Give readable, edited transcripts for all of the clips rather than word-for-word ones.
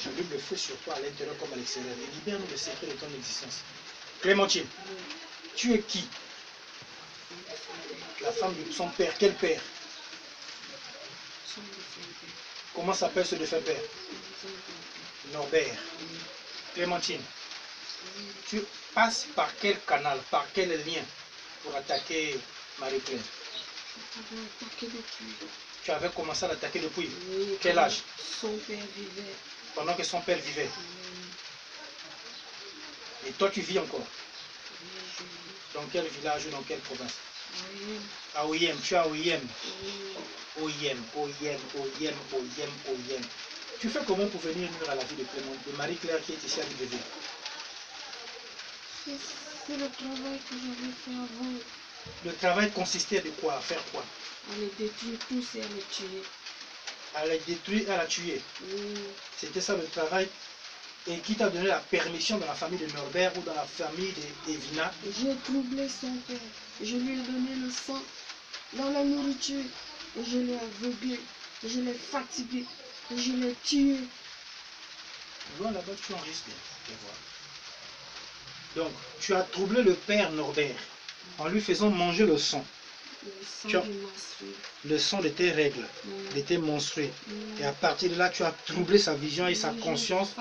J'allume le feu sur toi à l'intérieur comme à l'extérieur. Et libère-nous le secret de ton existence. Clémentine, tu es qui? La femme de son père. Quel père? Comment s'appelle ce défunt père? Norbert. Clémentine, tu passes par quel canal, par quel lien pour attaquer Marie-Claire? Tu avais commencé à l'attaquer depuis quel âge? Son père vivait. Pendant que son père vivait. Et toi tu vis encore? Dans quel village ou dans quelle province? À Oyem, tu es à Oyem. Oyem. Tu fais comment pour venir nuire à la vie de Clément, de Marie-Claire qui est ici à l'IBV? C'est le travail que j'avais fait avant. Le travail consistait de quoi? À faire quoi? À les détruire tous et à les tuer. À les détruire et à la tuer. C'était ça le travail. Et qui t'a donné la permission dans la famille de Norbert ou dans la famille d'Evina? J'ai troublé son père. Je lui ai donné le sang dans la nourriture. Et je l'ai aveuglé. Et je l'ai fatigué. Et je l'ai tué. Loin là-bas, tu en risques de voir. Donc, tu as troublé le père Norbert en lui faisant manger le sang. Le sang de tes règles, de tes menstrues. Et à partir de là, tu as troublé sa vision et sa conscience.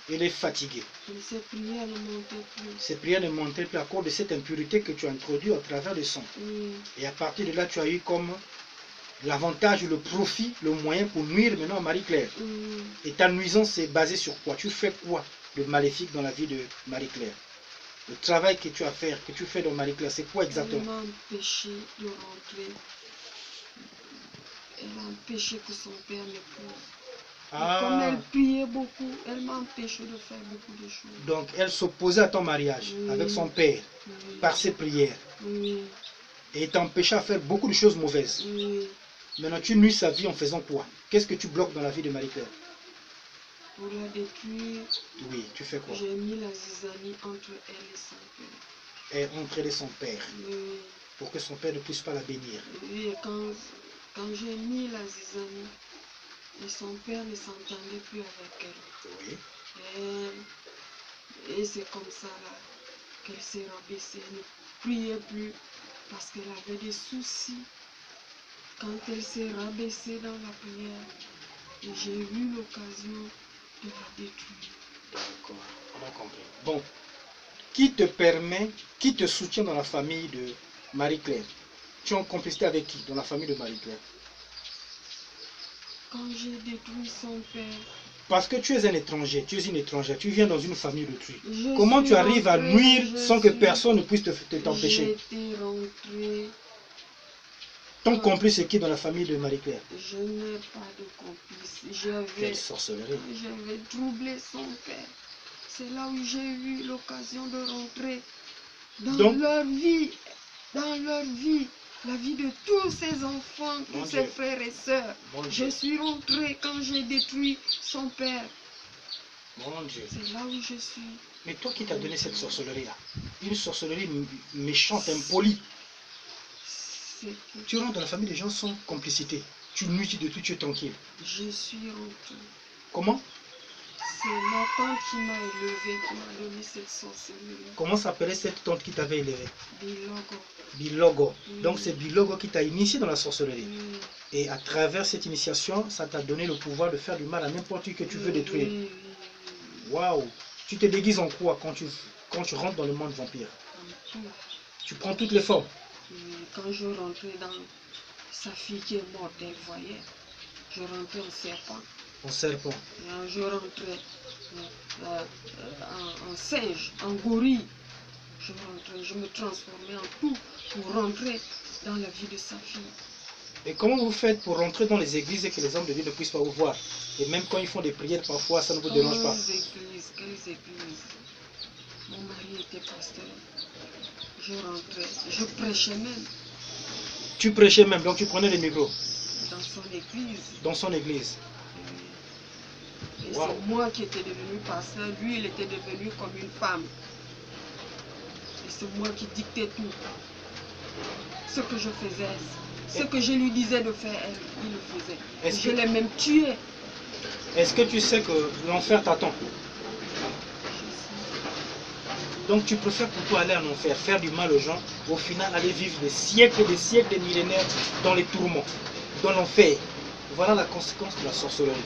Il est fatigué. Ses prières ne montaient plus. Ses prières ne montaient plus à cause de cette impurité que tu as introduite à travers le sang. Et à partir de là, tu as eu comme l'avantage, le profit, le moyen pour nuire maintenant à Marie-Claire. Et ta nuisance est basée sur quoi? Tu fais quoi de maléfique dans la vie de Marie-Claire? Le travail que tu as fait, que tu fais dans Marie-Claire, c'est quoi exactement? Elle m'a empêché de rentrer. Elle a empêché que son père m'épouse. Comme elle priait beaucoup, elle m'a empêché de faire beaucoup de choses. Donc elle s'opposait à ton mariage avec son père par ses prières. Et t'empêchait à faire beaucoup de choses mauvaises. Maintenant tu nuis sa vie en faisant quoi? Qu'est-ce que tu bloques dans la vie de Marie-Claire? Pour la détruire, oui, tu fais quoi? J'ai mis la zizanie entre elle et son père. Et entre elle et son père. Pour que son père ne puisse pas la bénir. Oui, et quand j'ai mis la zizanie, et son père ne s'entendait plus avec elle. Oui. Et c'est comme ça là qu'elle s'est rabaissée. Elle ne priait plus parce qu'elle avait des soucis. Quand elle s'est rabaissée dans la prière, j'ai eu l'occasion de la détruire. D'accord, on a compris. Bon, qui te permet, qui te soutient dans la famille de Marie-Claire? Tu es en complicité avec qui dans la famille de Marie-Claire? Quand j'ai détruit son père. Parce que tu es un étranger, tu es une étrangère, tu viens dans une famille d'autrui. Comment tu arrives à nuire sans que personne ne puisse t'empêcher? J'étais rentrée. Ton complice est qui dans la famille de Marie-Claire? Je n'ai pas de complice. Quelle sorcellerie. J'avais troublé son père. C'est là où j'ai eu l'occasion de rentrer dans leur vie. Dans leur vie. La vie de tous ces enfants, tous ces frères et sœurs. Je suis rentrée quand j'ai détruit son père. Mon Dieu. C'est là où je suis. Mais toi qui t'as donné cette sorcellerie-là, une sorcellerie méchante, impolie. Tu rentres dans la famille des gens sans complicité. Tu nuis, tu détruis, tu es tranquille. Je suis rentrée. Comment? C'est ma tante qui m'a élevée, qui m'a donné cette sorcellerie. Comment s'appelait cette tante qui t'avait élevé? Bilogo. Bilogo. Donc c'est Bilogo qui t'a initié dans la sorcellerie. Et à travers cette initiation, ça t'a donné le pouvoir de faire du mal à n'importe qui que tu veux détruire. Waouh! Tu te déguises en quoi quand tu rentres dans le monde vampire? Tu prends toutes les formes. Quand je rentrais dans sa fille qui est morte, elle voyait, je rentrais en serpent. En serpent. Et je rentrais en singe, en gorille. Je rentrais, je me transformais en tout pour rentrer dans la vie de sa fille. Et comment vous faites pour rentrer dans les églises et que les hommes de Dieu ne puissent pas vous voir? Et même quand ils font des prières, parfois, ça ne vous dérange pas? Quelles églises? Mon mari était pasteur. Je rentrais, je prêchais même. Tu prêchais même, donc tu prenais le micro? Dans son église. Dans son église. Et c'est moi qui étais devenu pasteur, lui il était devenu comme une femme. Et c'est moi qui dictais tout. Ce que je faisais, ce que je lui disais de faire, il le faisait. Je l'ai même tué. Est-ce que tu sais que l'enfer t'attend? Donc tu préfères plutôt aller en enfer, faire du mal aux gens, au final aller vivre des siècles, des millénaires dans les tourments, dans l'enfer. Voilà la conséquence de la sorcellerie.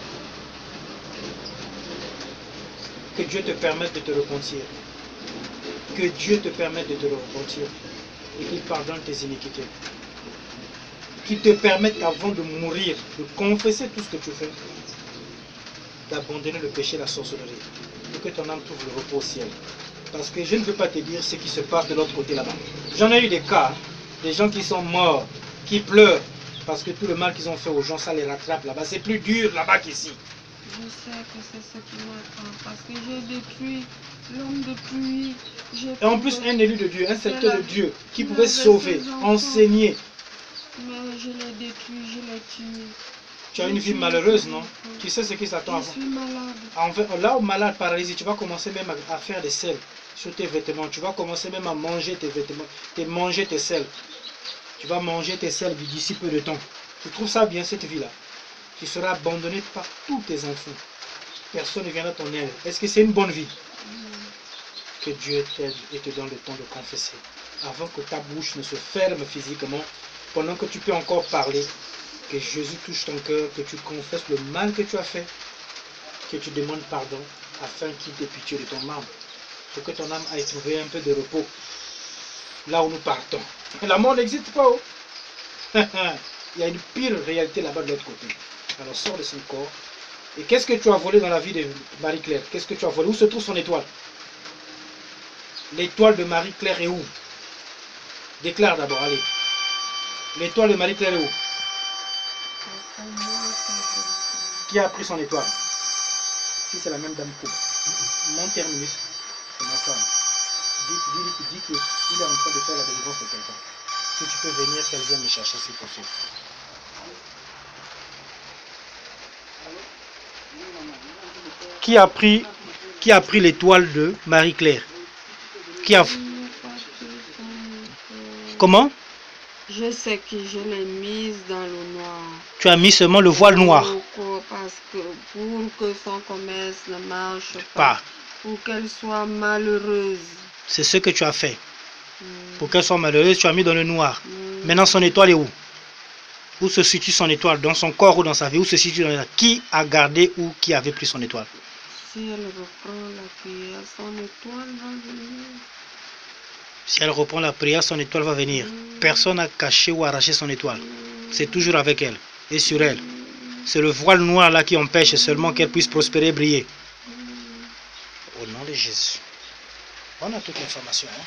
Que Dieu te permette de te repentir. Que Dieu te permette de te repentir et qu'il pardonne tes iniquités. Qu'il te permette avant de mourir, de confesser tout ce que tu fais, d'abandonner le péché, la sorcellerie, et que ton âme trouve le repos au ciel. Parce que je ne veux pas te dire ce qui se passe de l'autre côté là-bas. J'en ai eu des cas, des gens qui sont morts, qui pleurent, parce que tout le mal qu'ils ont fait aux gens, ça les rattrape là-bas. C'est plus dur là-bas qu'ici. Je sais que c'est ce qui m'attend, parce que j'ai détruit l'homme de pluie. Et en plus, un élu de Dieu, un serviteur de Dieu, qui pouvait sauver, enseigner. Mais je l'ai détruit, je l'ai tué. Tu as une vie malheureuse, non? Tu sais ce qui s'attend à vous. Je suis malade. En fait, là, au malade, paralysie, tu vas commencer même à faire des selles sur tes vêtements. Tu vas commencer même à manger tes vêtements, manger tes selles. Tu vas manger tes selles d'ici peu de temps. Tu trouves ça bien, cette vie-là? Tu seras abandonné par tous tes enfants. Personne ne viendra à ton aide. Est-ce que c'est une bonne vie? Que Dieu t'aide et te donne le temps de confesser. Avant que ta bouche ne se ferme physiquement, pendant que tu peux encore parler, que Jésus touche ton cœur, que tu confesses le mal que tu as fait, que tu demandes pardon, afin qu'il t'ait pitié de ton âme, pour que ton âme aille trouver un peu de repos, là où nous partons. La mort n'existe pas. Oh. Il y a une pire réalité là-bas de l'autre côté. Alors sors de son corps. Et qu'est-ce que tu as volé dans la vie de Marie-Claire? Qu'est-ce que tu as volé? Où se trouve son étoile? L'étoile de Marie-Claire est où? Déclare d'abord, allez. L'étoile de Marie-Claire est où? Qui a pris son étoile? Si c'est la même dame coupe. Mon terminus, c'est ma femme. Dis qu'il est en train de faire la délivrance de quelqu'un. Si tu peux venir, qu'elle vienne me chercher s'il faut. Qui a pris l'étoile de Marie-Claire? Qui a... Comment? Je sais que je l'ai mise dans le noir. Tu as mis seulement le voile noir. Parce que pour que son commerce ne marche pas. Pour qu'elle soit malheureuse. C'est ce que tu as fait. Pour qu'elle soit malheureuse, tu as mis dans le noir. Maintenant, son étoile est où? Où se situe son étoile? Dans son corps ou dans sa vie? Où se situe dans l'étoile? Qui a gardé ou qui avait pris son étoile? Si elle reprend la prière, son étoile va venir. Si elle reprend la prière, son étoile va venir. Personne n'a caché ou arraché son étoile. C'est toujours avec elle et sur elle. C'est le voile noir là qui empêche seulement qu'elle puisse prospérer et briller. Au nom de Jésus. On a toute l'information. Hein?